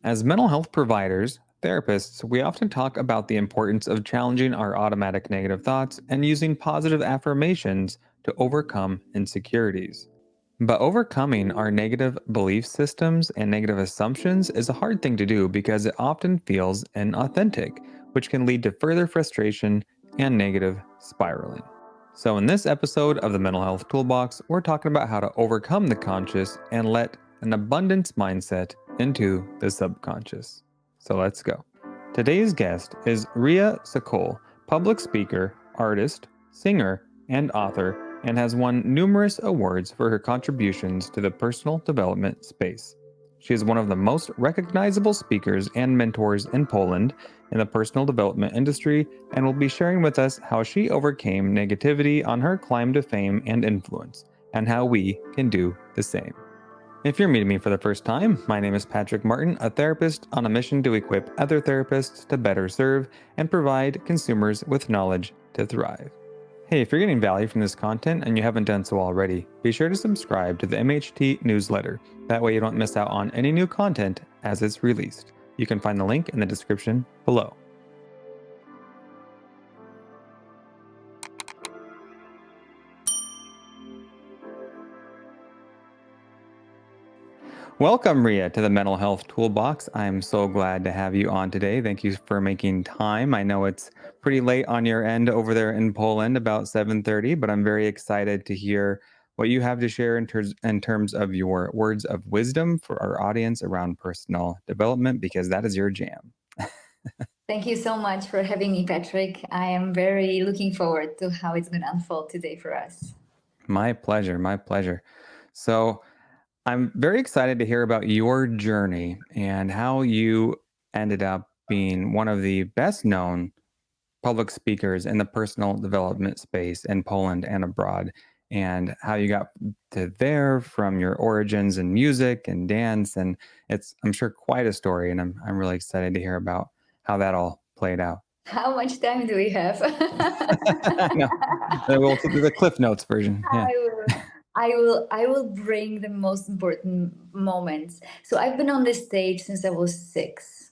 As mental health providers, therapists, we often talk about the importance of challenging our automatic negative thoughts and using positive affirmations to overcome insecurities. But overcoming our negative belief systems and negative assumptions is a hard thing to do because it often feels inauthentic, which can lead to further frustration and negative spiraling. So, in this episode of the Mental Health Toolbox, we're talking about how to overcome the conscious and let an abundance mindset into the subconscious. So, let's go. Today's guest is Riya Sokol, public speaker, artist, singer, and author, and has won numerous awards for her contributions to the personal development space. She is one of the most recognizable speakers and mentors in Poland in the personal development industry and will be sharing with us how she overcame negativity on her climb to fame and influence, and how we can do the same. If you're meeting me for the first time, my name is Patrick Martin, a therapist on a mission to equip other therapists to better serve and provide consumers with knowledge to thrive. Hey, if you're getting value from this content and you haven't done so already, be sure to subscribe to the MHT newsletter. That way you don't miss out on any new content as it's released. You can find the link in the description below. Welcome, Riya, to the Mental Health Toolbox. I'm so glad to have you on today. Thank you for making time. I know it's pretty late on your end over there in Poland, about 7:30, but I'm very excited to hear what you have to share in terms of your words of wisdom for our audience around personal development, because that is your jam. Thank you so much for having me, Patrick. I am very looking forward to how it's going to unfold today for us. My pleasure. My pleasure. So, I'm very excited to hear about your journey and how you ended up being one of the best known public speakers in the personal development space in Poland and abroad, and how you got to there from your origins in music and dance. And it's, I'm sure, quite a story. And I'm really excited to hear about how that all played out. How much time do we have? I know. We'll do the Cliff Notes version. Yeah. I will bring the most important moments. So I've been on this stage since I was 6.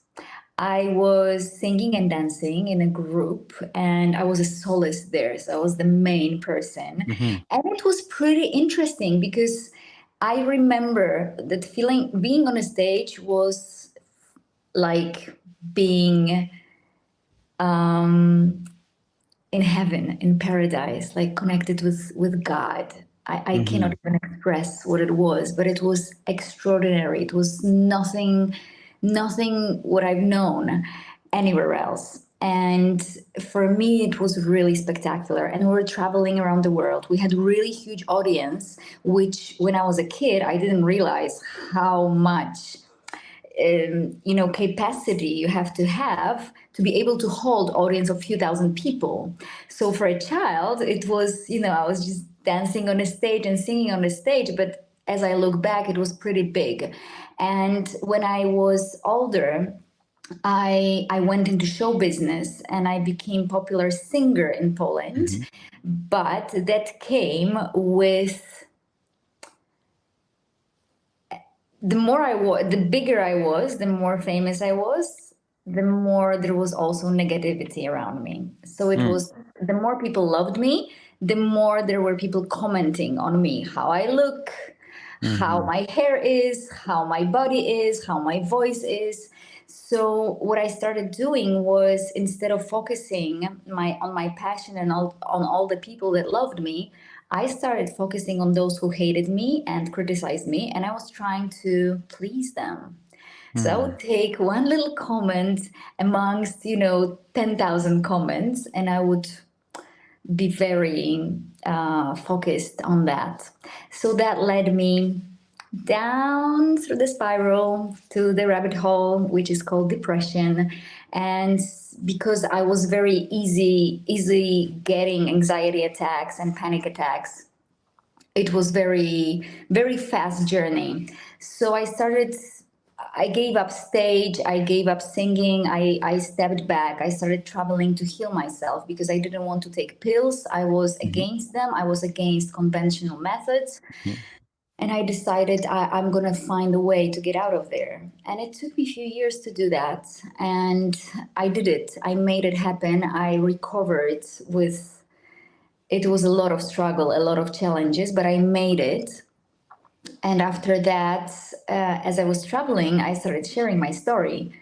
I was singing and dancing in a group, and I was a soloist there. So I was the main person. Mhm. And it was pretty interesting because I remember that feeling being on a stage was like being um, in heaven, in paradise, like connected with God. I cannot Mhm. even express what it was, but it was extraordinary. It was nothing what I've known anywhere else. And for me, it was really spectacular. And we were traveling around the world. We had really huge audience, which when I was a kid, I didn't realize how much capacity you have to be able to hold audience of few thousand people. So for a child, it was, I was just dancing on a stage and singing on a stage, but as I look back, it was pretty big. And when I was older, I went into show business and I became popular singer in Poland, Mhm. but that came with the bigger I was, the more famous I was, the more there was also negativity around me. So it Mm. was the more people loved me, the more there were people commenting on me, how I look, how Mhm. my hair is, how my body is, how my voice is. So what I started doing was, instead of focusing on my passion and on all the people that loved me, I started focusing on those who hated me and criticized me, and I was trying to please them. So I Mm. would take one little comment amongst, 10,000 comments, and I would be very focused on that. So that led me down through the spiral to the rabbit hole, which is called depression. And because I was very easy getting anxiety attacks and panic attacks, it was very fast journey. So I gave up stage, I gave up singing, I stepped back, I started traveling to heal myself because I didn't want to take pills. I was Mhm. against them, I was against conventional methods. Mhm. And I decided I'm going to find a way to get out of there. And it took me a few years to do that. And I did it. I made it happen. I recovered with, it was a lot of struggle, a lot of challenges, but I made it. And after that, as I was traveling, I started sharing my story.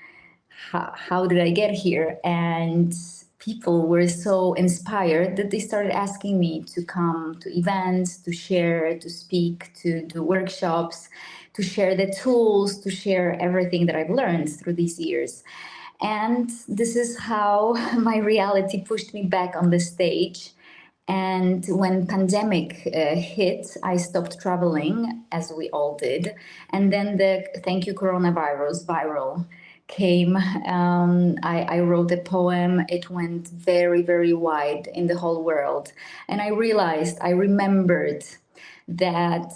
How did I get here? And people were so inspired that they started asking me to come to events, to share, to speak, to do workshops, to share the tools, to share everything that I've learned through these years. And this is how my reality pushed me back on the stage. And when pandemic hit, I stopped traveling, as we all did. And then the thank you coronavirus viral came. I wrote a poem. It went very, very wide in the whole world. And I remembered that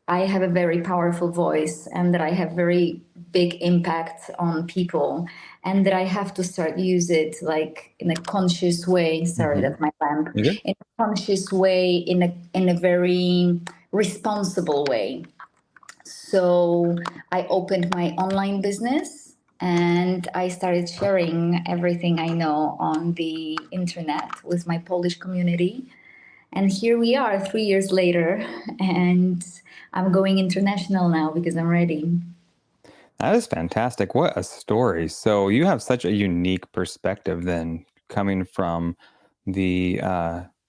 I have a very powerful voice and that I have very big impact on people and that I have to start use it like in a conscious way. Sorry, Mm-hmm. that's my lamp. You good? In a conscious way, in a very responsible way. So I opened my online business and I started sharing everything I know on the internet with my Polish community. And here we are 3 years later, and I'm going international now because I'm ready. That is fantastic. What a story. So you have such a unique perspective then coming from the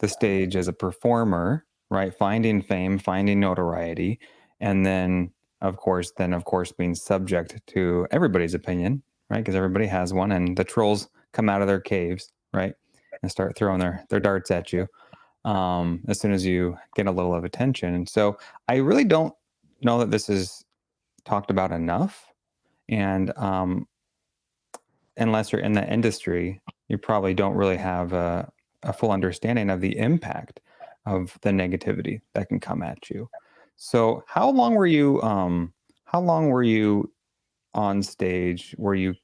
stage as a performer, right? Finding fame, finding notoriety, and then of course being subject to everybody's opinion, right? Because everybody has one and the trolls come out of their caves, right? And start throwing their darts at you as soon as you get a little of attention. And so I really don't know that this is talked about enough and unless you're in the industry, you probably don't really have a full understanding of the impact of the negativity that can come at you. So, how long were you? How long were you on stage where you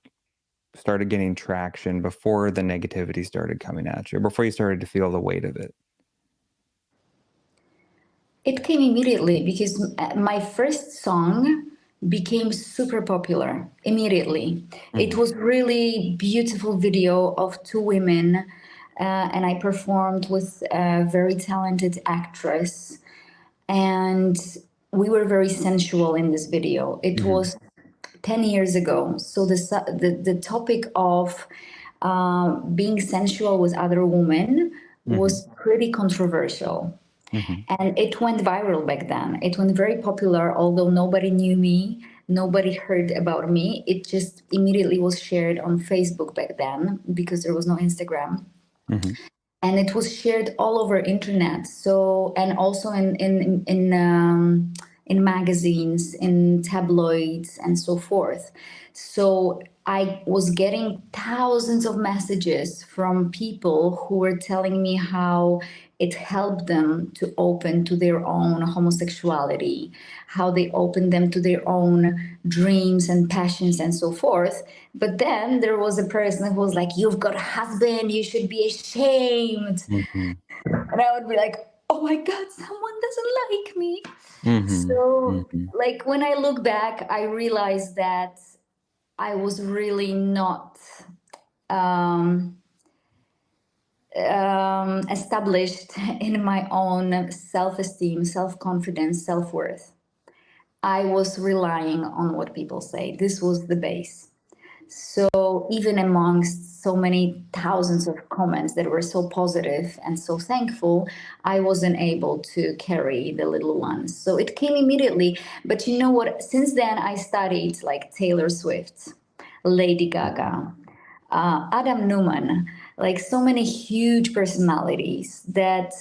started getting traction before the negativity started coming at you, before you started to feel the weight of it? It came immediately because my first song became super popular immediately. It Hmm. was really beautiful video of two women, and I performed with a very talented actress, and we were very sensual in this video. It Hmm. was 10 years ago. So the topic of being sensual with other women Hmm. was pretty controversial. Hmm. And it went viral back then. It went very popular, although nobody knew me, nobody heard about me. It just immediately was shared on Facebook back then because there was no Instagram, Hmm. and it was shared all over internet. So and also in magazines, in tabloids, and so forth. So I was getting thousands of messages from people who were telling me how it helped them to open to their own homosexuality, how they opened them to their own dreams and passions and so forth. But then there was a person who was like, "You've got a husband, you should be ashamed." Hmm. And I would be like, "Oh my God, someone doesn't like me." Hmm. So, Hmm. like, when I look back, I realized that I was really not um, established in my own self esteem, self confidence, self worth. I was relying on what people say. This was the base. So even amongst so many thousands of comments that were so positive and so thankful, I wasn't able to carry the little ones. So it came immediately. But you know what? Since then, I studied like Taylor Swift, Lady Gaga, Adam Newman, like so many huge personalities that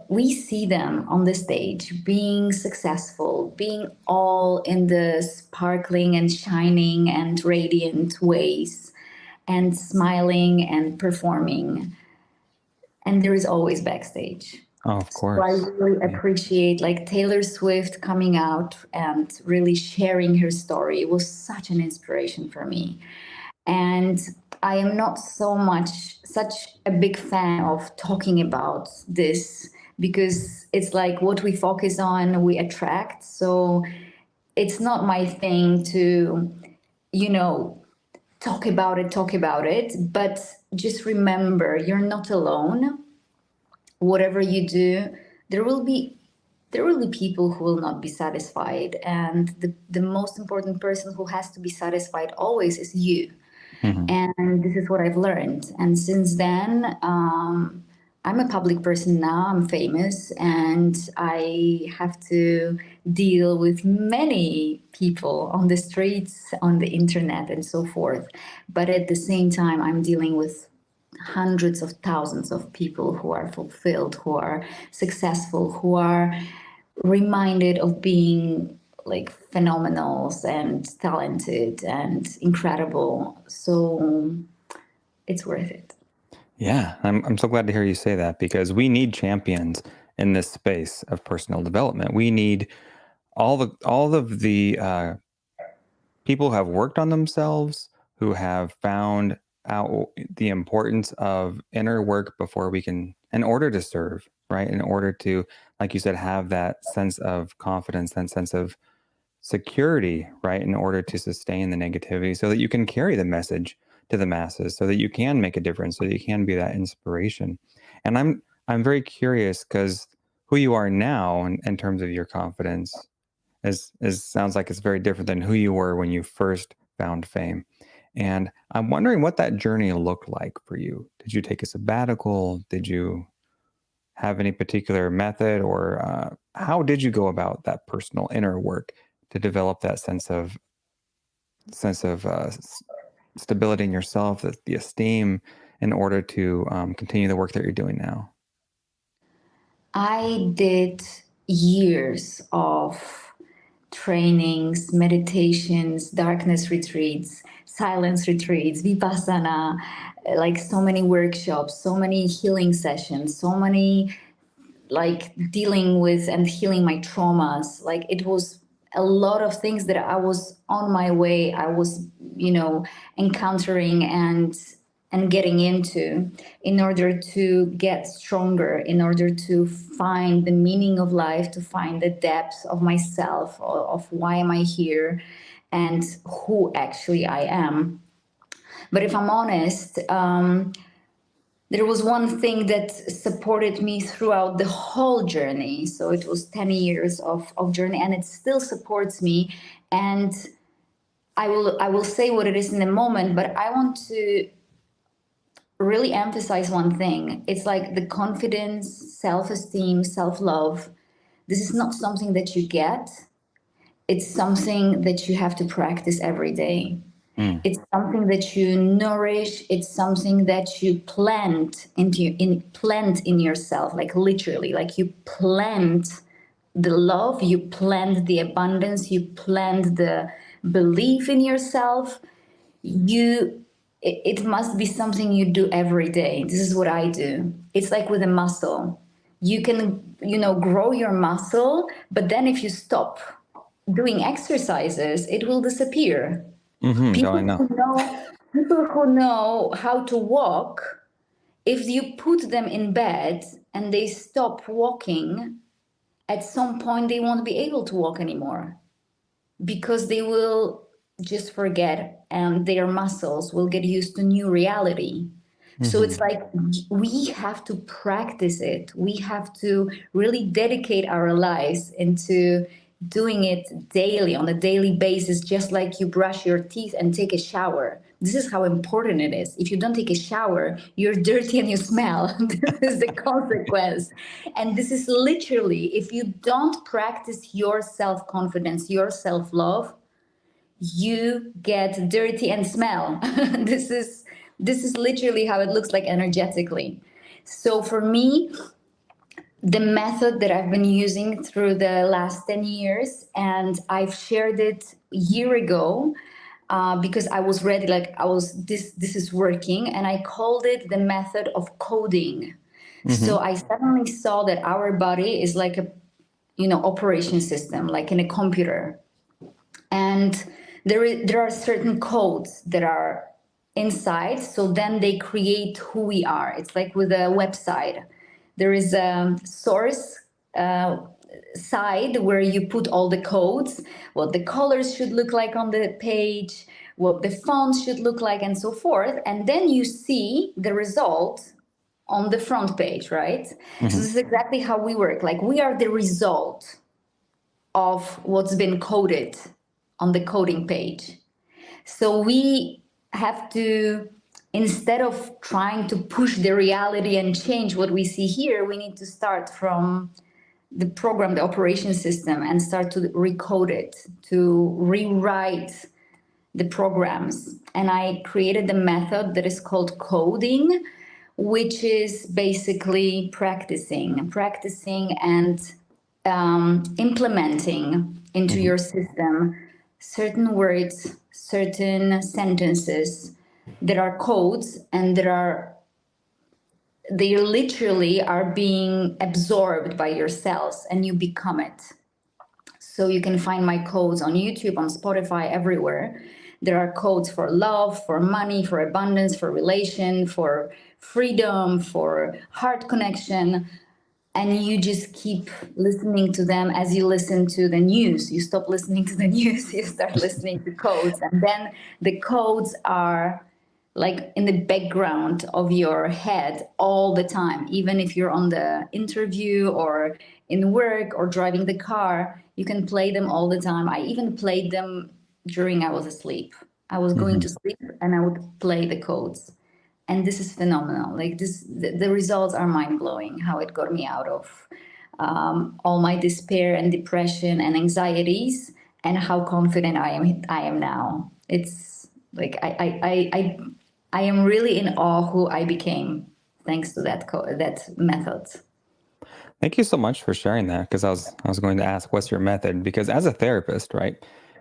we see them on the stage being successful, being all in the sparkling and shining and radiant ways, and smiling and performing. And there is always backstage. Oh, of So I course. really Yeah. appreciate like Taylor Swift coming out and really sharing her story. It was such an inspiration for me. And I am not so much such a big fan of talking about this because it's like what we focus on, we attract. So it's not my thing to, you know, talk about it, but just remember you're not alone. Whatever you do, there will be people who will not be satisfied, and the most important person who has to be satisfied always is you. Hmm. And this is what I've learned. And since then, I'm a public person now, I'm famous, and I have to deal with many people on the streets, on the internet, and so forth. But at the same time, I'm dealing with hundreds of thousands of people who are fulfilled, who are successful, who are reminded of being like phenomenals and talented and incredible. So it's worth it. Yeah, I'm so glad to hear you say that because we need champions in this space of personal development. We need all of the people who have worked on themselves, who have found out the importance of inner work before we can, in order to serve, right? In order to, like you said, have that sense of confidence, that sense of security, right? In order to sustain the negativity so that you can carry the message to the masses, so that you can make a difference, so that you can be that inspiration. And I'm very curious because who you are now in terms of your confidence is sounds like it's very different than who you were when you first found fame. And I'm wondering what that journey looked like for you. Did you take a sabbatical? Did you have any particular method, or how did you go about that personal inner work to develop that sense of stability in yourself, the esteem, in order to continue the work that you're doing now? I did years of trainings, meditations, darkness retreats, silence retreats, vipassana, like so many workshops, so many healing sessions, so many like dealing with and healing my traumas. Like it was a lot of things that I was on my way, I was, encountering and getting into in order to get stronger, in order to find the meaning of life, to find the depth of myself, of why am I here and who actually I am. But if I'm honest, there was one thing that supported me throughout the whole journey. So it was 10 years of journey, and it still supports me. And I will say what it is in a moment, but I want to really emphasize one thing. It's like the confidence, self-esteem, self-love. This is not something that you get. It's something that you have to practice every day. Mm, It's something that you nourish. It's something that you plant in yourself, like literally, like you plant the love, you plant the abundance, you plant the belief in yourself. You it, it must be something you do every day. This is what I do. It's like with a muscle. You can, grow your muscle, but then if you stop doing exercises, it will disappear. hmm. Don't I People know? who know people who know how to walk, if you put them in bed and they stop walking, at some point they won't be able to walk anymore because they will just forget and their muscles will get used to new reality. So it's Hmm. like we have to practice it. We have to really dedicate our lives into doing it daily, on a daily basis, just like you brush your teeth and take a shower. This is how important it is. If you don't take a shower, you're dirty and you smell. This is the consequence. And this is literally, if you don't practice your self confidence, your self love, you get dirty and smell. this is literally how it looks like energetically. So for me, the method that I've been using through the last 10 years, and I've shared it a year ago, because I was ready, like this is working, and I called it the method of coding. So Hmm. I suddenly saw that our body is like a, operation system, like in a computer, and there are certain codes that are inside, so then they create who we are. It's like with a website. There is a source uh, side where you put all the codes, what the colors should look like on the page, what the font should look like, and so forth. And then you see the result on the front page, right? So Hmm. this is exactly how we work. Like we are the result of what's been coded on the coding page. So we have to, instead of trying to push the reality and change what we see here, we need to start from the program, the operation system, and start to recode it, to rewrite the programs. And I created the method that is called coding, which is basically practicing and implementing into Hmm. your system certain words, certain sentences that are codes and that are they literally are being absorbed by your cells and you become it. So you can find my codes on YouTube, on Spotify, everywhere. There are codes for love, for money, for abundance, for relation, for freedom, for heart connection. And you just keep listening to them as you listen to the news. You stop listening to the news, you start listening to codes. And then the codes are like in the background of your head all the time. Even if you're on the interview or in work or driving the car, you can play them all the time. I even played them during I was asleep. I was going Hmm. to sleep and I would play the codes. And this is phenomenal. Like this, the results are mind blowing. How it got me out of all my despair and depression and anxieties, and how confident I am now. It's like I am really in awe who I became thanks to that method. Thank you so much for sharing that, because I was going to ask, what's your method? Because as a therapist, right?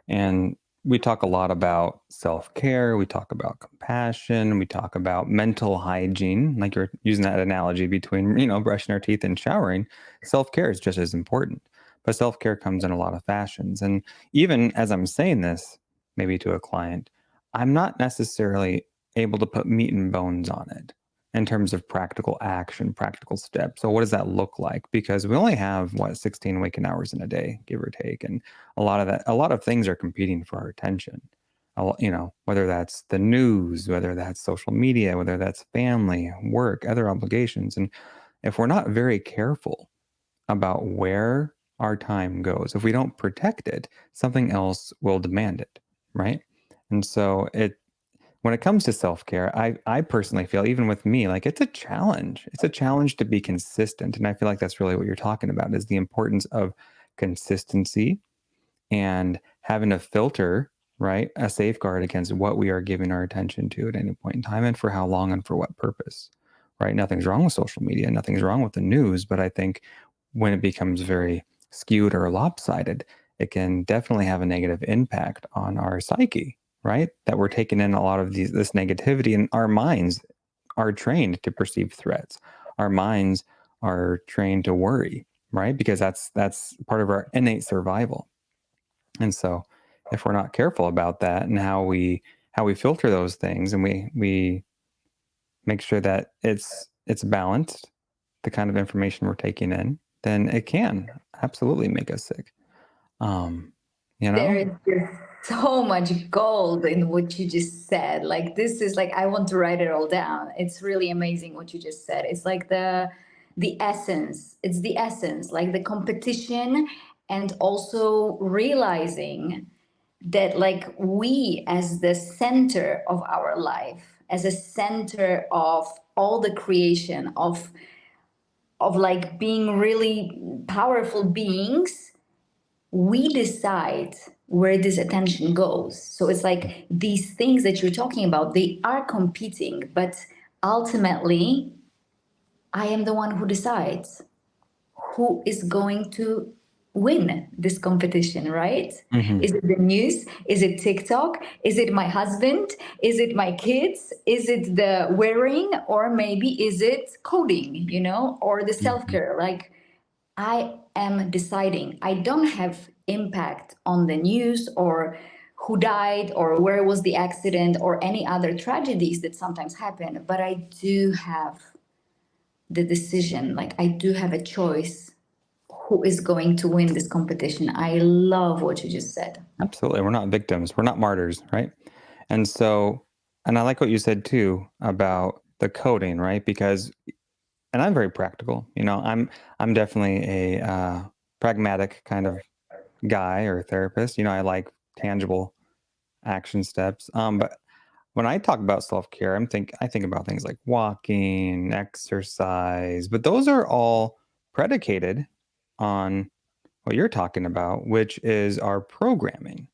And we talk a lot about self-care, we talk about compassion, we talk about mental hygiene, like you're using that analogy between, brushing our teeth and showering. Self-care is just as important. But self-care comes in a lot of fashions. And even as I'm saying this, maybe to a client, I'm not necessarily able to put meat and bones on it in terms of practical action, practical steps. So what does that look like? Because we only have, what, 16 waking hours in a day, give or take, and a lot of things are competing for our attention. Whether that's the news, whether that's social media, whether that's family, work, other obligations, and if we're not very careful about where our time goes, if we don't protect it, something else will demand it, right? And so when it comes to self-care, I personally feel, even with me, like it's a challenge. It's a challenge to be consistent. And I feel like that's really what you're talking about, is the importance of consistency and having a filter, right? A safeguard against what we are giving our attention to at any point in time, and for how long and for what purpose, right? Nothing's wrong with social media, nothing's wrong with the news, but I think when it becomes very skewed or lopsided, it can definitely have a negative impact on our psyche, right? That we're taking in a lot of this negativity, and our minds are trained to perceive threats. Our minds are trained to worry, right? Because that's part of our innate survival. And so if we're not careful about that, and how we filter those things, and we make sure that it's balanced, the kind of information we're taking in, then it can absolutely make us sick. Um, you There know? is just so much gold in what you just said. Like this is like I want to write it all down. It's really amazing what you just said. It's like the essence. It's the essence, like the competition, and also realizing that like we as the center of our life, as a center of all the creation of like being really powerful beings, we decide where this attention goes. So it's like these things that you're talking about, they are competing, but ultimately, I am the one who decides who is going to win this competition, right? Mhm. Is it the news? Is it TikTok? Is it my husband? Is it my kids? Is it the wearing? Or maybe is it coding, or the self Mhm. care? Like, I am deciding. I don't have impact on the news or who died or where was the accident or any other tragedies that sometimes happen, but I do have the decision. Like, I do have a choice who is going to win this competition. I love what you just said. Absolutely. We're not victims. We're not martyrs, right? And so, and I like what you said too about the coding, right? Because, and I'm very practical. I'm definitely a pragmatic kind of guy or therapist. I like tangible action steps. But when I talk about self care, I think about things like walking, exercise, but those are all predicated on what you're talking about, which is our programming,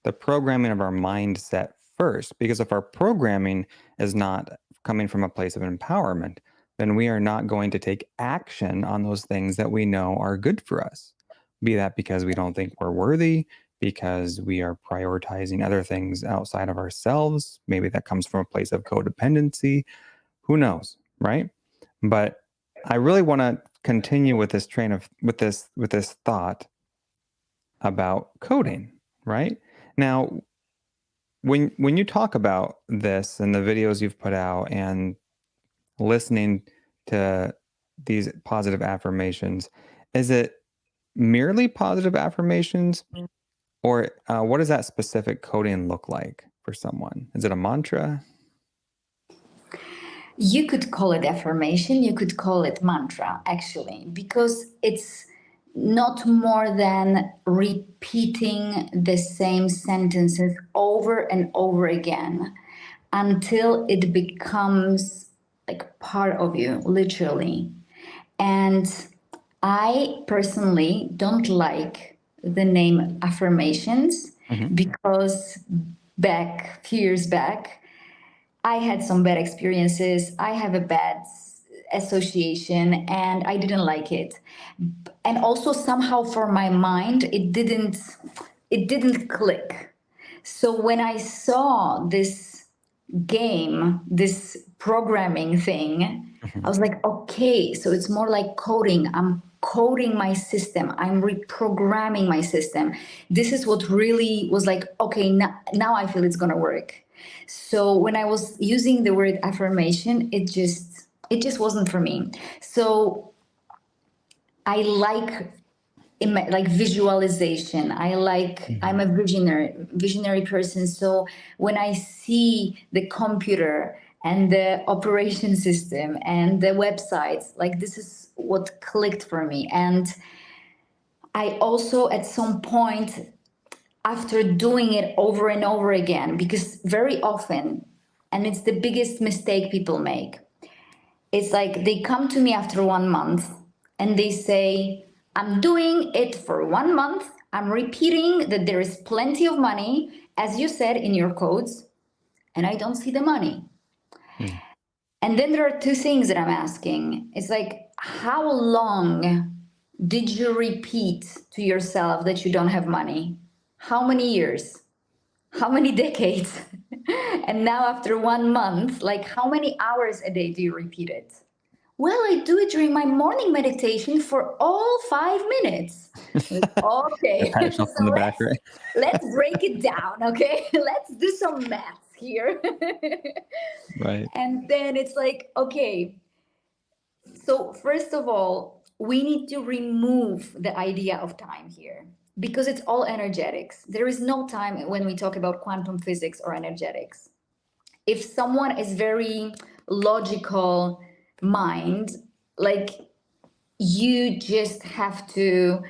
the programming of our mindset first. Because if our programming is not coming from a place of empowerment, then we are not going to take action on those things that we know are good for us. Be that because we don't think we're worthy, because we are prioritizing other things outside of ourselves. Maybe that comes from a place of codependency. Who knows, right? But I really want to continue with this train of with this thought about coding, right? Now, when you talk about this and the videos you've put out and listening to these positive affirmations, is it merely positive affirmations, or what does that specific coding look like for someone? Is it a mantra? You could call it affirmation, you could call it mantra, actually, because it's not more than repeating the same sentences over and over again until it becomes like part of you, literally. And I personally don't like the name affirmations Hmm. because back, few years back, I had some bad experiences. I have a bad association and I didn't like it. And also somehow for my mind it didn't click. So when I saw this game, this programming thing, I Hmm. was like, okay, so it's more like coding. I'm coding my system, I'm reprogramming my system. This is what really was like, okay, now I feel it's gonna work. So when I was using the word affirmation, it just wasn't for me. So I like visualization. I'm Hmm. a visionary person. So when I see the computer and the operation system and the websites, like this is what clicked for me. And I also at some point, after doing it over and over again, because very often, and it's the biggest mistake people make, it's like they come to me after 1 month and they say, I'm doing it for 1 month. I'm repeating that there is plenty of money, as you said in your codes, and I don't see the money. And then there are two things that I'm asking. It's like, how long did you repeat to yourself that you don't have money? How many years? How many decades? And now, after 1 month, like, how many hours a day do you repeat it? Well, I do it during my morning meditation for all 5 minutes. Like, Pat okay, yourself so on the back, let's right? let's break it down, okay? Let's do some maths here. Right. And then it's like, okay, so first of all, we need to remove the idea of time here because it's all energetics. There is no time when we talk about quantum physics or energetics. If someone is very logical mind, like, you just have to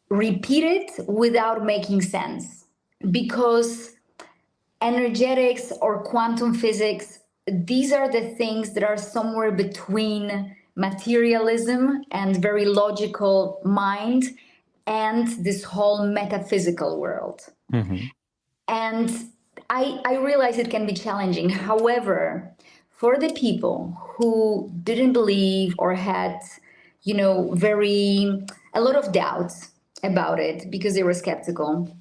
repeat it without making sense, because energetics or quantum physics, these are the things that are somewhere between materialism and very logical mind and this whole metaphysical world. Hmm. And I realize it can be challenging. However, for the people who didn't believe or had, very a lot of doubts about it because they were skeptical,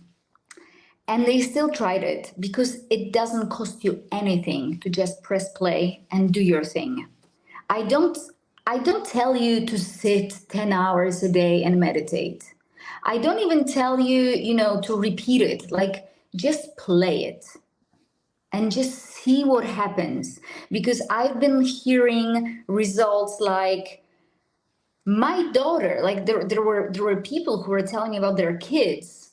and they still tried it because it doesn't cost you anything to just press play and do your thing. I don't I don't tell you to sit 10 hours a day and meditate. I don't even tell you, to repeat it. Like, just play it. and just see what happens. Because I've been hearing results like my daughter, like there were people who were telling me about their kids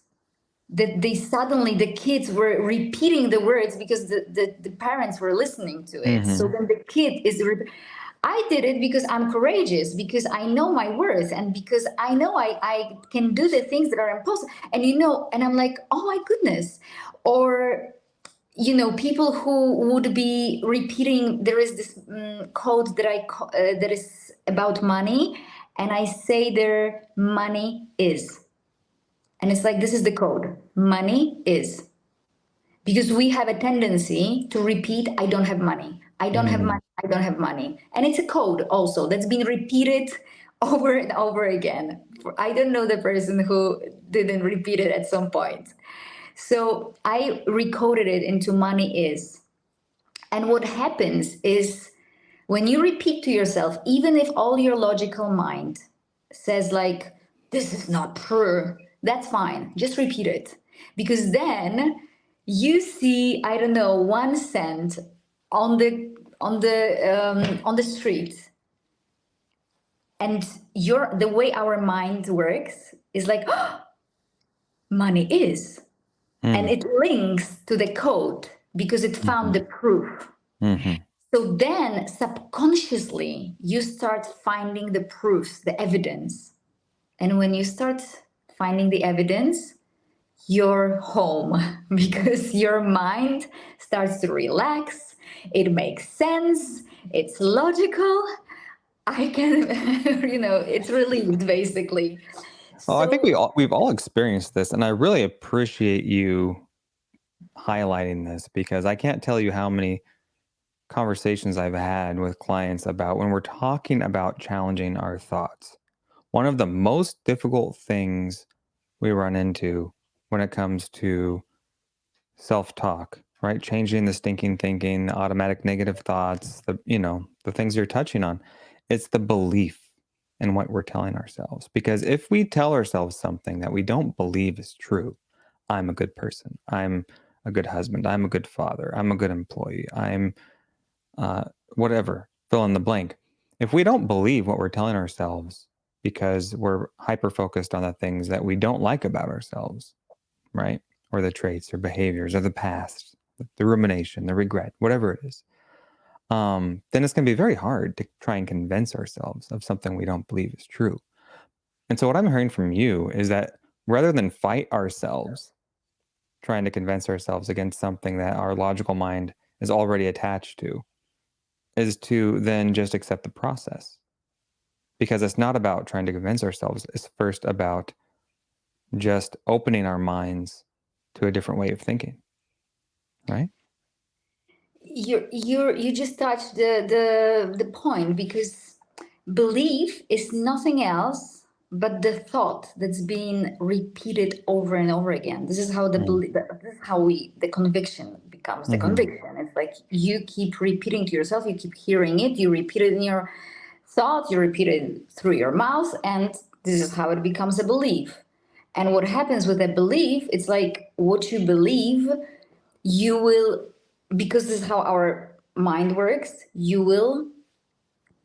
that they suddenly the kids were repeating the words because the parents were listening to it. So Hmm. then the kid is I did it because I'm courageous, because I know my worth, and because I know I can do the things that are impossible. And and I'm like, oh my goodness. Or people who would be repeating, there is this quote that that is about money, and I say there, money is. And it's like, this is the code, money is. Because we have a tendency to repeat, I don't have money, I don't have Mm. money, I don't have money. And it's a code also that's been repeated over and over again. I don't know the person who didn't repeat it at some point. So I recoded it into money is. And what happens is, when you repeat to yourself, even if all your logical mind says, like, this is not true, that's fine. Just repeat it. Because then you see, I don't know, 1 cent on the street, and the way our mind works is like, oh, money is, and Mm. it links to the code because it found Hmm. the proof. Hmm. So then subconsciously, you start finding the proofs, the evidence. And when you start finding the evidence, you're home because your mind starts to relax. It makes sense. It's logical. I can, it's relieved basically. Well, I think So, we've all experienced this, and I really appreciate you highlighting this because I can't tell you how many conversations I've had with clients about when we're talking about challenging our thoughts. One of the most difficult things we run into when it comes to self-talk, right? Changing the stinking thinking, the automatic negative thoughts, the things you're touching on. It's the belief in what we're telling ourselves. Because if we tell ourselves something that we don't believe is true, I'm a good person, I'm a good husband, I'm a good father, I'm a good employee, I'm uh, whatever, fill in the blank. If we don't believe what we're telling ourselves because we're hyper focused on the things that we don't like about ourselves, right? Or the traits or behaviors or the past, the rumination, the regret, whatever it is, then it's going to be very hard to try and convince ourselves of something we don't believe is true. And so, what I'm hearing from you is that rather than fight ourselves, trying to convince ourselves against something that our logical mind is already attached to, is to then just accept the process. Because it's not about trying to convince ourselves, it's first about just opening our minds to a different way of thinking, right? you just touched the point, because belief is nothing else but the thought that's being repeated over and over again. This is how this is how the conviction becomes the Mm-hmm. conviction. It's like you keep repeating to yourself, you keep hearing it, you repeat it in your thought, you repeat it through your mouth, and this is how it becomes a belief. And what happens with a belief, it's like what you believe, you will, because this is how our mind works, you will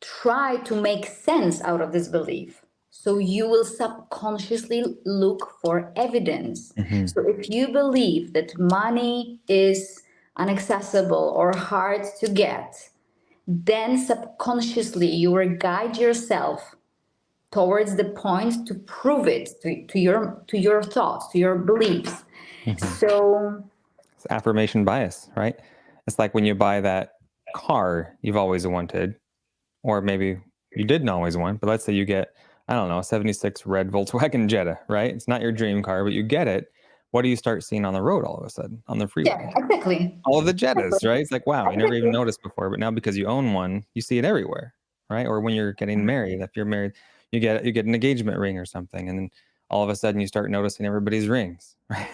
try to make sense out of this belief. So you will subconsciously look for evidence. Mm-hmm. So if you believe that money is inaccessible or hard to get, then subconsciously you will guide yourself towards the point to prove it to your thoughts, to your beliefs. Mm-hmm. So It's affirmation bias, right? It's like when you buy that car you've always wanted, or maybe you didn't always want, but let's say you get, I don't know, a 76 red Volkswagen Jetta, right? It's not your dream car, but you get it. What do you start seeing on the road all of a sudden on the yeah, freeway? exactly. All of the Jettas, right? It's like, wow, you never even Exactly. noticed before, but now because you own one, you see it everywhere, right? Or when you're getting married, if you're married, you get an engagement ring or something, and then all of a sudden you start noticing everybody's rings, right?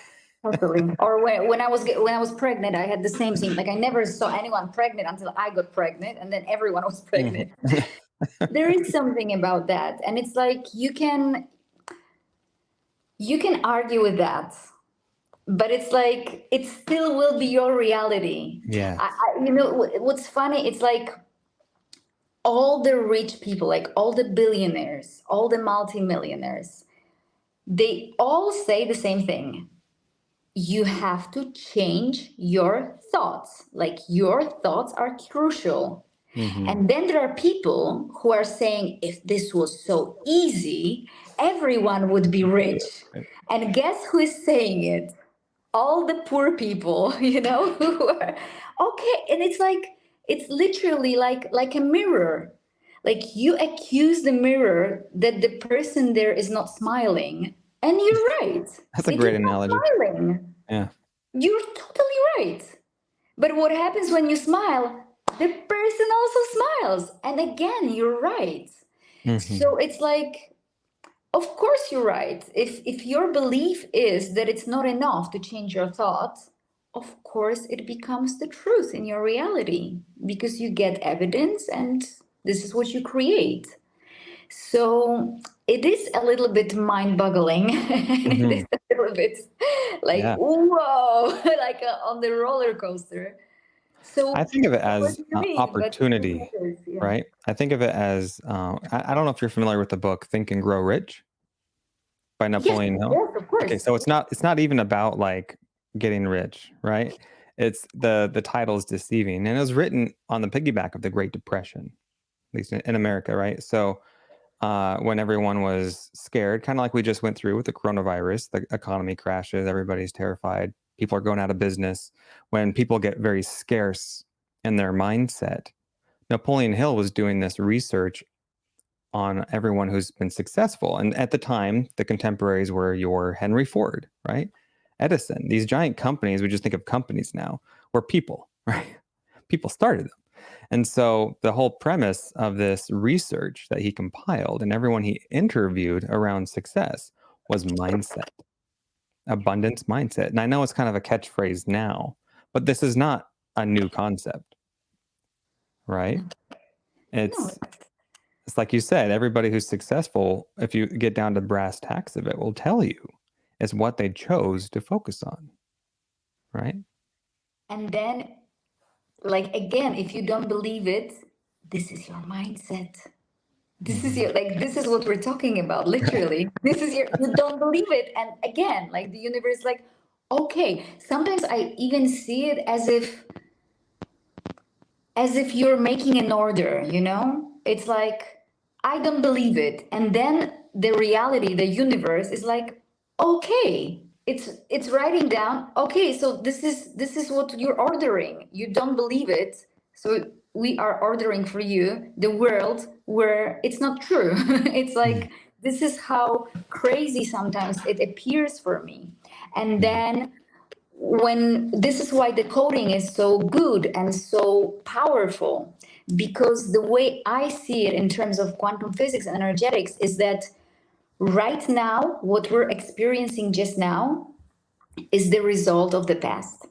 Totally. Or when I was pregnant, I had the same thing. Like I never saw anyone pregnant until I got pregnant, and then everyone was Mhm. pregnant. There is something about that, and it's like you can argue with that, but it's like it still will be your reality. Yes. What's funny, it's like all the rich people, like all the billionaires, all the multimillionaires, they all say the same thing. You have to change your thoughts. Like your thoughts are crucial. Mm-hmm. And then there are people who are saying, if this was so easy, everyone would be rich. Right. And guess who is saying it? All the poor people, who are okay. And it's like, it's literally like a mirror. Like you accuse the mirror that the person there is not smiling. And you're right, That's a it is great not analogy. smiling. Yeah. You're totally right. But what happens when you smile? The person also smiles. And again, you're right. Mm-hmm. So it's like, of course you're right. If your belief is that it's not enough to change your thoughts, of course it becomes the truth in your reality because you get evidence and this is what you create. So it is a little bit mind-boggling. It Mm-hmm. is a little bit like Yeah. whoa, like on the roller coaster. I So think of it what as do you mean? But it opportunity, matters, yeah. right? I think of it as I don't know if you're familiar with the book Think and Grow Rich by Yes, Napoleon Hill. yes, of Okay, course. so it's not even about like getting rich, right? It's the title is deceiving, and it was written on the piggyback of the Great Depression, at least in America, right? So when everyone was scared, kind of like we just went through with the coronavirus, the economy crashes, everybody's terrified, people are going out of business. When people get very scarce in their mindset, Napoleon Hill was doing this research on everyone who's been successful. And at the time, the contemporaries were your Henry Ford, right? Edison. These giant companies, we just think of companies now, were people, right? People started them. And so the whole premise of this research that he compiled and everyone he interviewed around success was mindset, abundance mindset. And I know it's kind of a catchphrase now, but this is not a new concept, right? No. It's like you said, everybody who's successful, if you get down to brass tacks of it, will tell you is what they chose to focus on, right? And then, like, again, if you don't believe it, this is your mindset. This is Mhm. your, like, this is what we're talking about, literally. This is your, you don't believe it. And again, like, the universe, like, okay. Sometimes I even see it as if you're making an order. It's like, I don't believe it. And then the reality, the universe is like, okay, it's writing down, okay, so this is what you're ordering. You don't believe it. So we are ordering for you the world where it's not true. It's Mm, like, this is how crazy sometimes it appears for me. And mhm, then when this is why the coding is so good and so powerful, because the way I see it in terms of quantum physics and energetics is that right now what we're experiencing just now is the result of the past.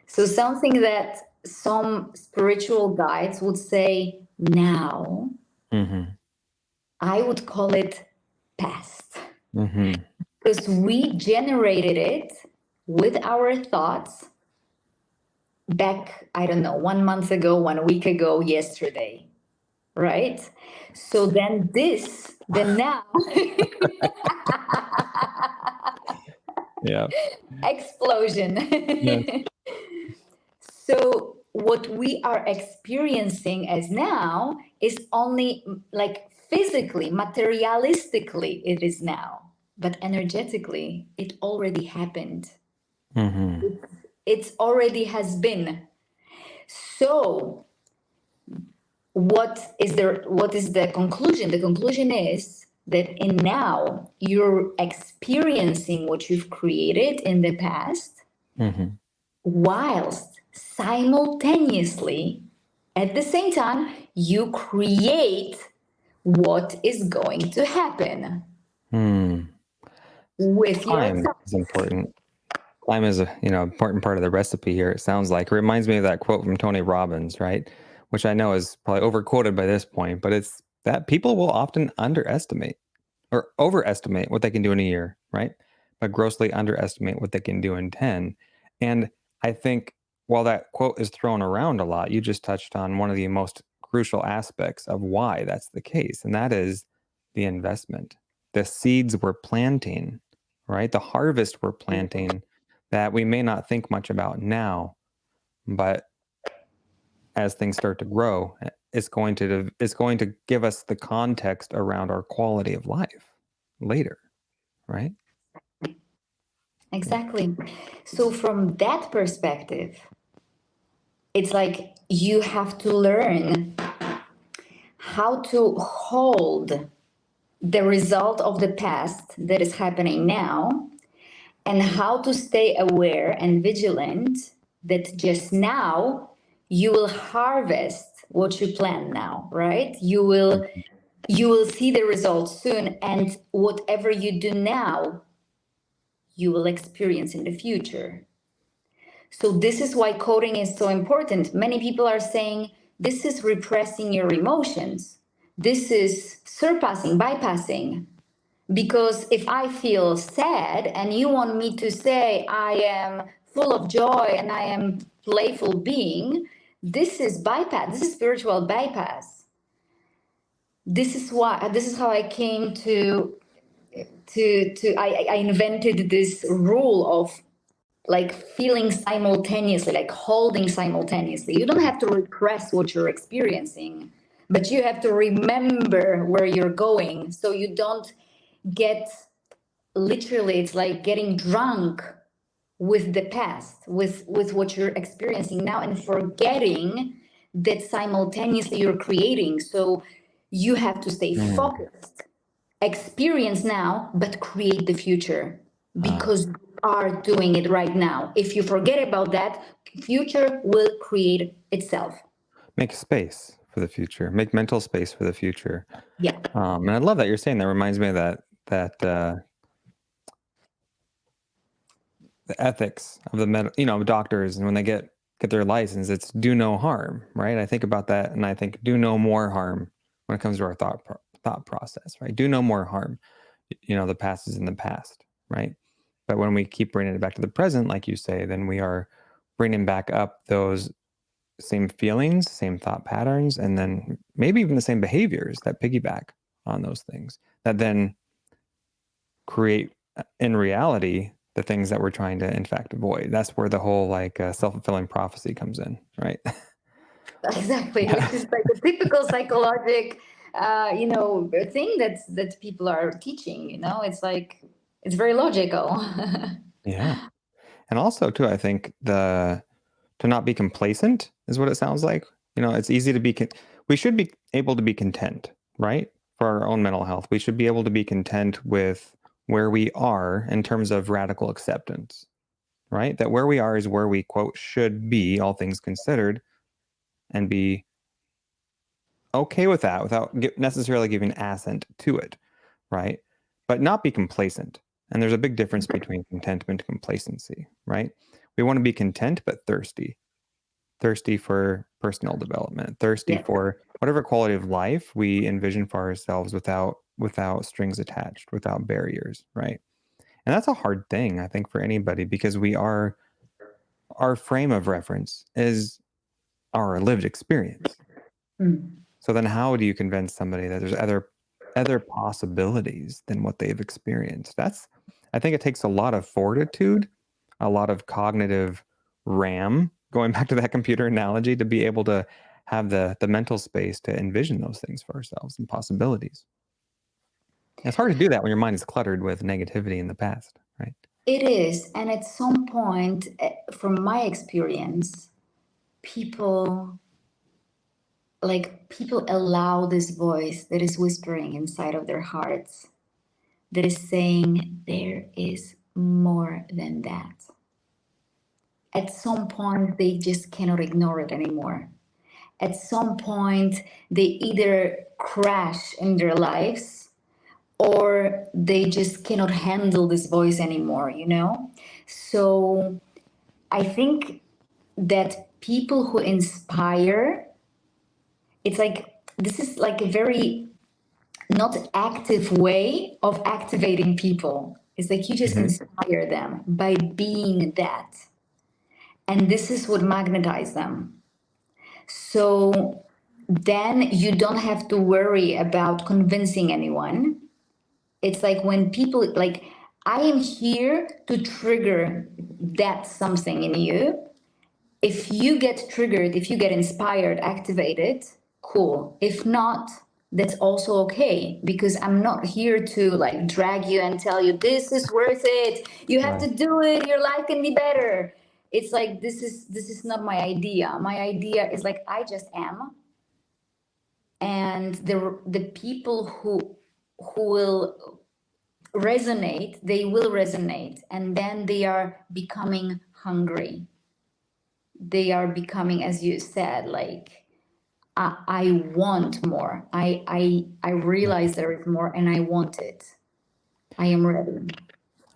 So something that some spiritual guides would say now, mhm, I would call it past, mhm. because we generated it with our thoughts back, I don't know, 1 month ago, 1 week ago, yesterday, right? So then then now, Yeah. Yes. explosion. So what we are experiencing as now is only like physically, materialistically, it is now, but energetically, it already happened. Mhm, It's already has been. So what is the conclusion? The conclusion is that in now you're experiencing what you've created in the past, mhm, whilst simultaneously at the same time you create what is going to happen hmm. with your Time is thoughts. important. Time is a important part of the recipe here. It sounds like it reminds me of that quote from Tony Robbins, right? Which I know is probably overquoted by this point, but it's that people will often underestimate or overestimate what they can do in a year, right? but grossly underestimate what they can do in 10. And I think while that quote is thrown around a lot, you just touched on one of the most crucial aspects of why that's the case, and that is the investment. The seeds we're planting, right? The harvest we're planting that we may not think much about now, but as things start to grow, it's going to give us the context around our quality of life later, right? Yeah. Exactly. So from that perspective, it's like you have to learn how to hold the result of the past that is happening now and how to stay aware and vigilant that just now you will harvest what you plan now, right? You will see the results soon, and whatever you do now you will experience in the future. So this is why coding is so important. Many people are saying this is repressing your emotions, this is surpassing, bypassing. Because if I feel sad and you want me to say I am full of joy and I am playful being, this is bypass. This is spiritual bypass. This is how I came to I invented this rule of like feeling simultaneously, like holding simultaneously. You don't have to repress what you're experiencing, but you have to remember where you're going so you don't get, literally it's like getting drunk with the past, with what you're experiencing now, and forgetting that simultaneously you're creating. So you have to stay Mm. focused, experience now but create the future, Ah, because you are doing it right now. If you forget about that, future will create itself. make space for the future. Make mental space for the future. Yeah, And I love that you're saying that. Reminds me of that the ethics of the doctors, and when they get their license, it's do no harm, right? I think about that, and I think do no more harm when it comes to our thought process, right? Do no more harm. The past is in the past, right? But when we keep bringing it back to the present, like you say, then we are bringing back up those same feelings, same thought patterns, and then maybe even the same behaviors that piggyback on those things that then create in reality the things that we're trying to in fact avoid. That's where the whole like self-fulfilling prophecy comes in, right? exactly. Which Yeah. is like a typical psychologic, thing that people are teaching. It's like it's very logical. Yeah. And also too, I think the to not be complacent is what it sounds like. It's easy to we should be able to be content, right? For our own mental health. We should be able to be content with where we are in terms of radical acceptance, right? That where we are is where we quote should be, all things considered, and be okay with that without necessarily giving assent to it, right? But not be complacent. And there's a big difference between contentment and complacency, right? We want to be content but thirsty for personal development, thirsty Yeah, for whatever quality of life we envision for ourselves without strings attached, without barriers, right? And that's a hard thing, I think, for anybody because our frame of reference is our lived experience. mm, So then how do you convince somebody that there's other possibilities than what they've experienced? I think it takes a lot of fortitude, a lot of cognitive RAM, going back to that computer analogy, to be able to have the mental space to envision those things for ourselves and possibilities. It's hard to do that when your mind is cluttered with negativity in the past, right? it is. And at some point, from my experience, people people allow this voice that is whispering inside of their hearts, that is saying there is more than that. At some point they just cannot ignore it anymore. At some point they either crash in their lives or they just cannot handle this voice anymore. So I think that people who inspire, it's like this is like a very not active way of activating people. It's like you just Hmm. inspire them by being that. And this is what magnetizes them. So then you don't have to worry about convincing anyone. It's like when people, like, I am here to trigger that something in you. If you get triggered, if you get inspired, activated, cool. If not, that's also okay, because I'm not here to like drag you and tell you this is worth it. You have Right. to do it. Your life can be better. It's like this is not my idea. My idea is like I just am, and the people who will resonate, they will resonate, and then they are becoming hungry. They are becoming, as you said, like I want more. I realize there is more, and I want it. I am ready.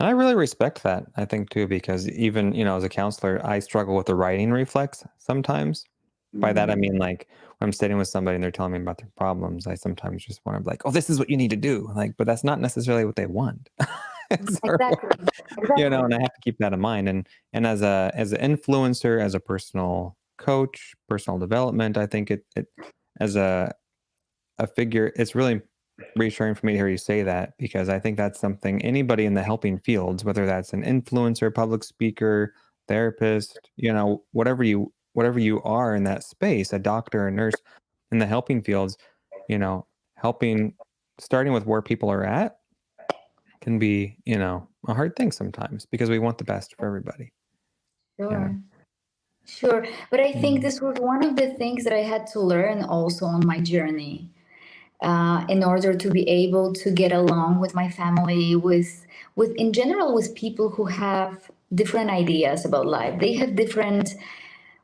I really respect that, I think, too, because even, as a counselor, I struggle with the writing reflex sometimes. By that, I Mm, mean, like, when I'm sitting with somebody and they're telling me about their problems, I sometimes just want to be like, oh, this is what you need to do. Like, but that's not necessarily what they want. So, exactly. Exactly. and I have to keep that in mind. And as an influencer, as a personal coach, personal development, I think it as a figure, it's really reassuring for me to hear you say that, because I think that's something anybody in the helping fields, whether that's an influencer, public speaker, therapist, whatever you are in that space, a doctor, a nurse, in the helping fields, helping, starting with where people are at, can be, a hard thing sometimes, because we want the best for everybody. Yeah. Sure. Sure. But I think Mm. this was one of the things that I had to learn also on my journey, in order to be able to get along with my family, with in general with people who have different ideas about life. They have different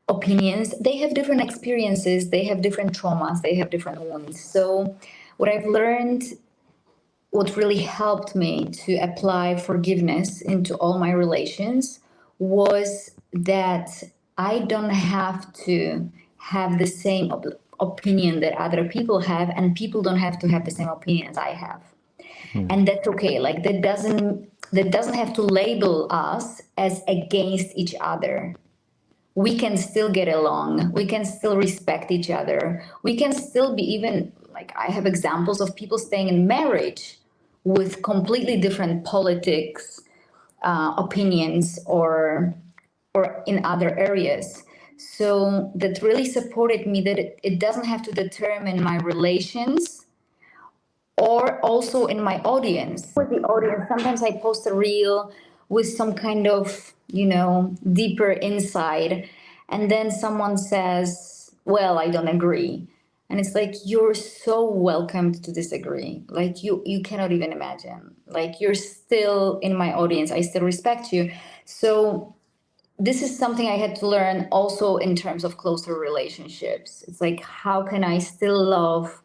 opinions, they have different experiences, they have different traumas, they have different wounds. So what I've learned, what really helped me to apply forgiveness into all my relations, was that I don't have to have the same opinion that other people have, and people don't have to have the same opinions I have. Mm. And that's okay. Like that doesn't have to label us as against each other. We can still get along, we can still respect each other, we can still be, even like I have examples of people staying in marriage with completely different politics, opinions, or in other areas. So that really supported me, that it doesn't have to determine my relations, or also in my audience. With the audience, sometimes I post a reel with some kind of, deeper insight, and then someone says, well, I don't agree. And it's like, you're so welcome to disagree. Like, you cannot even imagine. Like, you're still in my audience. I still respect you. So this is something I had to learn also in terms of closer relationships. It's like, how can I still love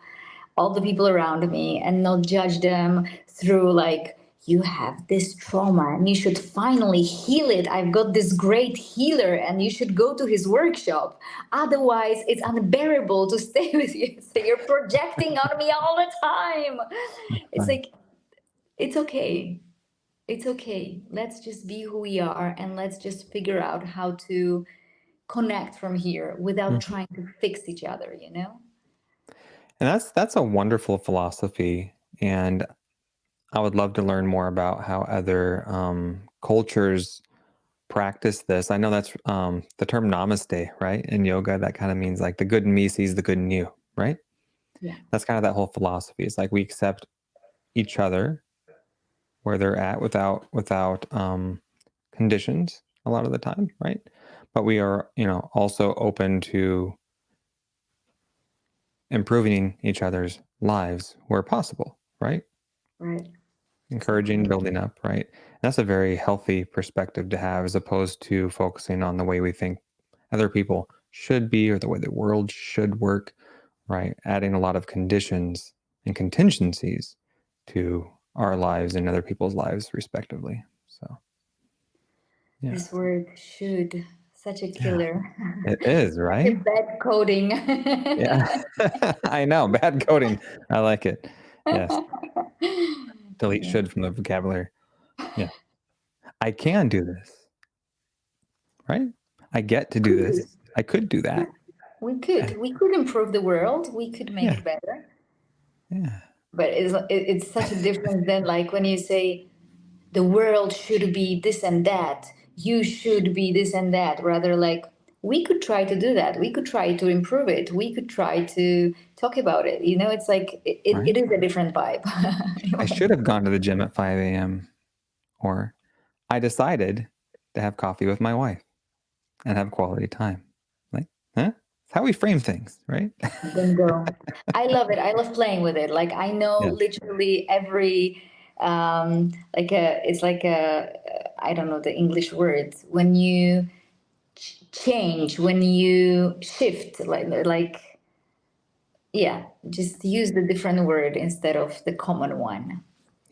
all the people around me and not judge them through like, you have this trauma and you should finally heal it. I've got this great healer and you should go to his workshop. Otherwise, it's unbearable to stay with you. So you're projecting on me all the time. It's Right. like, it's okay. It's okay. Let's just be who we are, and let's just figure out how to connect from here without Mhm. trying to fix each other? And that's a wonderful philosophy, and I would love to learn more about how other cultures practice this. I know that's the term namaste, right? In yoga, that kind of means like the good in me sees the good in you, right? Yeah, That's kind of that whole philosophy. It's like we accept each other where they're at, without conditions a lot of the time, right? But we are, also open to improving each other's lives where possible, right? right. Encouraging, Exactly. building up, right? That's a very healthy perspective to have, as opposed to focusing on the way we think other people should be, or the way the world should work, right? Adding a lot of conditions and contingencies to our lives and other people's lives, respectively. So, yeah. This word should, such a Yeah. killer. It is, Such a right? bad coding. Yeah. I know. Bad coding. I like it. Yes. Delete should from the vocabulary. Yeah. I can do this, right? I get to do Could. this. I could do that. We Yeah. could. We could improve the world. We could make Yeah. it better. Yeah. But it's such a difference than like when you say the world should be this and that. You should be this and that. Rather, like we could try to do that. We could try to improve it. We could try to talk about it. You know, it's like it Right. is a different vibe. I should have gone to the gym at 5 a.m. or I decided to have coffee with my wife and have quality time. Like, huh? It's how we frame things, right? Bingo. I love it. I love playing with it. Like I know Yes. literally every like a it's like a I don't know the English words when you change, when you shift, like yeah, just use the different word instead of the common one.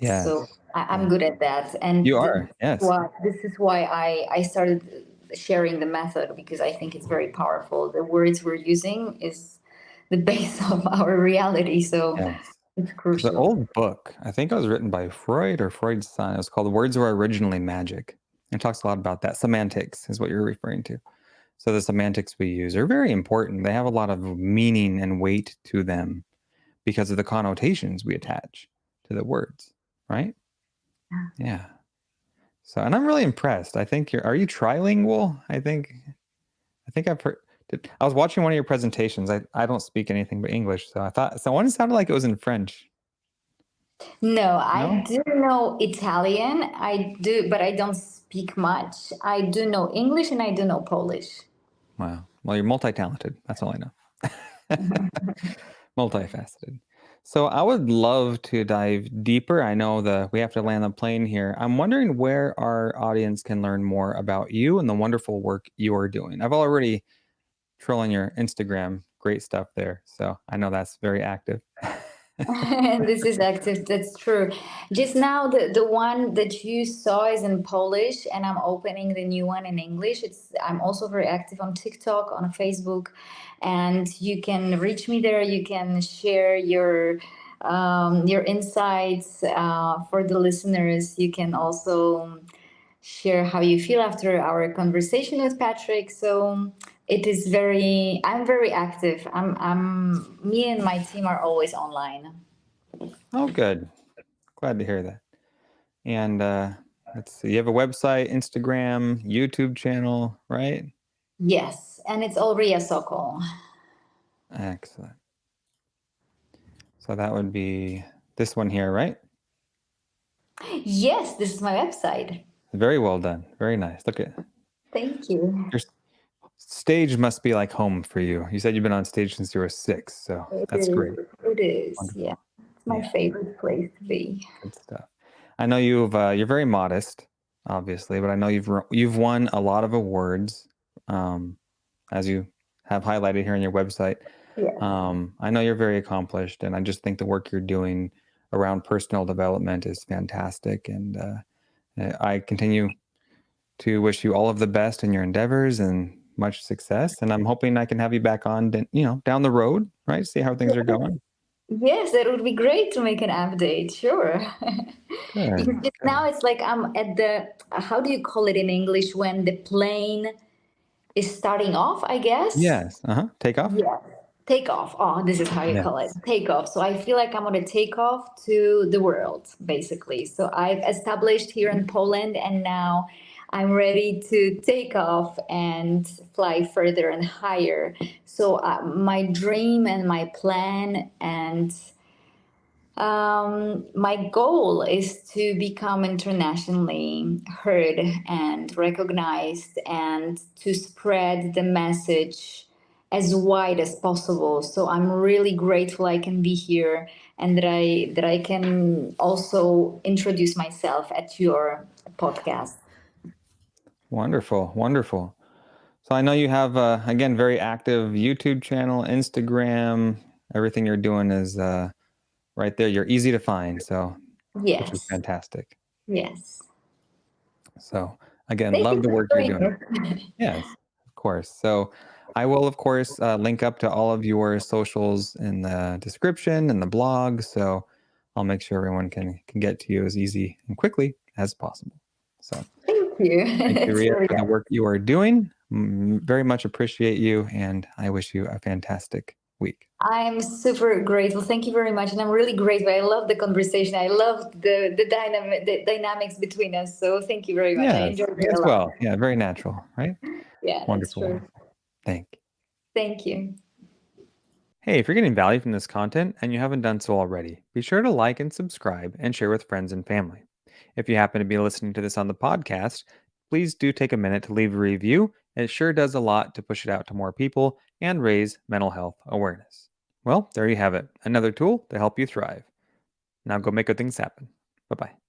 So Yes. I'm Yeah. good at that, and You are. Yes. this is why I started sharing the method because I think it's very powerful. The words we're using is the base of our reality, so Yes. it's There's an crucial. old book. I think it was written by Freud or Freud's son. It was called "Words Were Originally Magic." It talks a lot about that. Semantics is what you're referring to. So the semantics we use are very important. They have a lot of meaning and weight to them because of the connotations we attach to the words, right? Yeah. So, and I'm really impressed. I think you're. Are you trilingual? I think I've heard. I was watching one of your presentations. I don't speak anything but English, so I thought someone sounded like it was in French. No, I No. do know Italian. I do, but I don't speak much. I do know English and I do know Polish. Wow. Well, you're multi-talented. That's all I know. Multifaceted. So I would love to dive deeper. I know that we have to land the plane here. I'm wondering where our audience can learn more about you and the wonderful work you are doing. I've already trolling your Instagram. Great stuff there. So I know that's very active. This is active. That's true. Just now, the one that you saw is in Polish, and I'm opening the new one in English. It's I'm also very active on TikTok, on Facebook, and you can reach me there. You can share your insights for the listeners. You can also share how you feel after our conversation with Patrick. So it is very, I'm very active. Me and my team are always online. Oh, good. Glad to hear that. And let's see. You have a website, Instagram, YouTube channel, right? Yes, and it's all Riya Sokol. Excellent. So that would be this one here, right? Yes, this is my website. Very well done. Very nice. Look at Thank you. your stage must be like home for you. You said you've been on stage since you were 6, so It that's is. great. It is. Yeah, Wonderful. it's my Yeah, favorite place to be. good stuff. I know you're very modest, obviously, but I know you've won a lot of awards, um, as you have highlighted here on your website. Yes. I know you're very accomplished, and I just think the work you're doing around personal development is fantastic. And I continue to wish you all of the best in your endeavors and much success. And I'm hoping I can have you back on, down the road, right? See how things are going. Yes, that would be great to make an update. Sure. Because Good, just good. now it's like I'm at the, how do you call it in English when the plane is starting off, I guess? Yes. Take off. Yes. Take off. Oh, this is how you call it. Yes. Take off. So I feel like I'm on a take off to the world, basically. So I've established here in Poland and now I'm ready to take off and fly further and higher. So my dream and my plan and my goal is to become internationally heard and recognized and to spread the message as wide as possible. So I'm really grateful I can be here and that I can also introduce myself at your podcast. Wonderful. Wonderful. So I know you have, again, very active YouTube channel, Instagram. Everything you're doing is right there. You're easy to find. So, which is Yes. fantastic. Yes. So again, Thank you love the for work you're joining doing. me. Yes, of course. So I will, of course, link up to all of your socials in the description and the blog. So I'll make sure everyone can get to you as easy and quickly as possible. So Thank you. thank you, It's Ria, really for the work you are doing. Very much appreciate you, and I wish you a fantastic week. I'm super grateful. Thank you very much, and I'm really grateful. I love the conversation. I love the dynamics between us. So thank you very much. I Yes, enjoyed me it a as lot. well. Yeah, very natural, right? Yeah, that's Wonderful, true. wonderful. Thank you. Thank you. Hey, if you're getting value from this content and you haven't done so already, be sure to like and subscribe and share with friends and family. If you happen to be listening to this on the podcast, please do take a minute to leave a review. It sure does a lot to push it out to more people and raise mental health awareness. Well, there you have it, another tool to help you thrive. Now go make good things happen. Bye bye.